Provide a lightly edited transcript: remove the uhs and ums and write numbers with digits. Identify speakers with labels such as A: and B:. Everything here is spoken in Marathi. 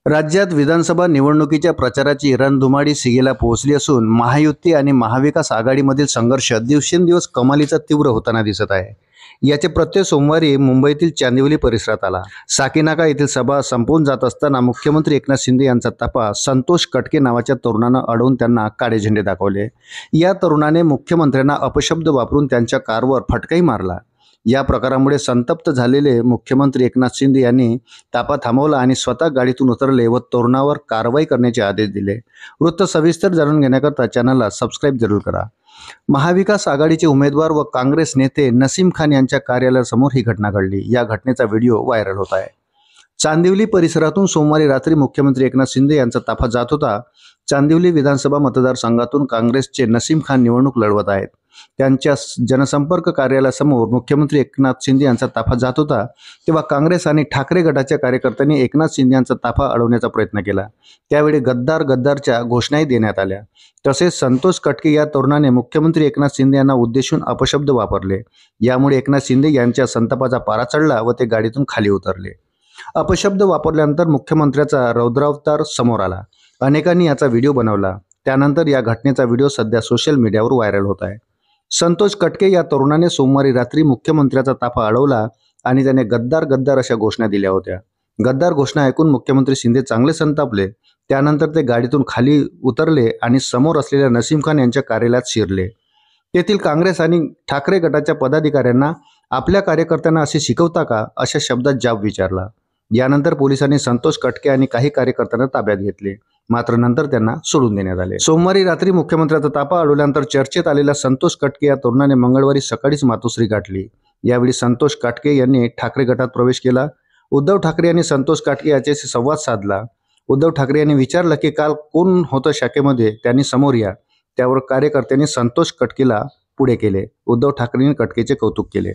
A: राज्यात विधानसभा निवडणुकीच्या प्रचाराची रणधुमाळी शिगेला पोहोचली असून महायुती आणि महाविकास आघाडीमधील संघर्ष दिवसेंदिवस कमालीचा तीव्र होताना दिसत आहे। याचे प्रत्यय सोमवारी मुंबईतील चांदिवली परिसरात आला। साकीनाका येथील सभा संपवून जात असताना मुख्यमंत्री एकनाथ शिंदे यांचा तपा संतोष कटके नावाच्या तरुणानं अडवून त्यांना काळे झेंडे दाखवले। या तरुणाने मुख्यमंत्र्यांना अपशब्द वापरून त्यांच्या कारवर फटकाही मारला। या प्रकारामुळे संतप्त झालेले मुख्यमंत्री एकनाथ शिंदे यांनी तापा थांबवला आणि स्वतः गाडीतून उतरले व तरुणावर कारवाई करण्याचे आदेश दिले। वृत्त सविस्तर जाणून घेण्याकरता चॅनलला सबस्क्राईब जरूर करा। महाविकास आघाडीचे उमेदवार व काँग्रेस नेते नसीम खान यांच्या कार्यालयासमोर ही घटना घडली। या घटनेचा व्हिडिओ व्हायरल होत आहे। चांदिवली परिसरातून सोमवारी रात्री मुख्यमंत्री एकनाथ शिंदे यांचा ताफा जात होता। चांदिवली विधानसभा मतदारसंघातून काँग्रेसचे नसीम खान निवडणूक लढवत आहेत। त्यांच्या जनसंपर्क कार्यालयासमोर मुख्यमंत्री एकनाथ शिंदे यांचा ताफा जात होता तेव्हा काँग्रेस आणि ठाकरे गटाच्या कार्यकर्त्यांनी एकनाथ शिंदे यांचा ताफा अडवण्याचा प्रयत्न केला। त्यावेळी गद्दारच्या घोषणाही देण्यात आल्या। तसेच संतोष कटके या तरुणाने मुख्यमंत्री एकनाथ शिंदे यांना उद्देशून अपशब्द वापरले। यामुळे एकनाथ शिंदे यांच्या संतापाचा पारा चढला व ते गाडीतून खाली उतरले। अपशब्द वापरल्यानंतर मुख्यमंत्र्याचा रौद्रावतार समोर आला। अनेकांनी याचा व्हिडिओ बनवला। त्यानंतर या घटनेचा व्हिडिओ सध्या सोशल मीडियावर व्हायरल होत आहे। संतोष कटके या तरुणाने सोमवारी रात्री मुख्यमंत्र्याचा ताफा अडवला आणि त्याने गद्दार अशा घोषणा दिल्या होत्या। गद्दार घोषणा ऐकून मुख्यमंत्री शिंदे चांगले संतापले। त्यानंतर ते गाडीतून खाली उतरले आणि समोर असलेल्या नसीम खान यांच्या कार्यालयात शिरले। तेथील काँग्रेस आणि ठाकरे गटाच्या पदाधिकाऱ्यांना आपल्या कार्यकर्त्यांना असे शिकवता का अशा शब्दात जाब विचारला। यानंतर पोलिसांनी संतोष कटके आणि काही कार्यकर्त्यांना ताब्यात घेतले, मात्र नंतर त्यांना सोडून देण्यात आले। सोमवारी रात्री मुख्यमंत्र्याचा ताफा अडवल्यानंतर चर्चेत आलेल्या संतोष कटके या तरुणाने मंगळवारी सकाळीच मातोश्री गाठली। यावेळी संतोष कटके यांनी ठाकरे गटात प्रवेश केला। उद्धव ठाकरे यांनी संतोष कटके याच्याशी संवाद साधला। उद्धव ठाकरे यांनी विचारलं की काल कोण होतं शाखेमध्ये, त्यांनी समोर या। त्यावर कार्यकर्त्यांनी संतोष कटकेला पुढे केले। उद्धव ठाकरेंनी कटकेचे कौतुक केले।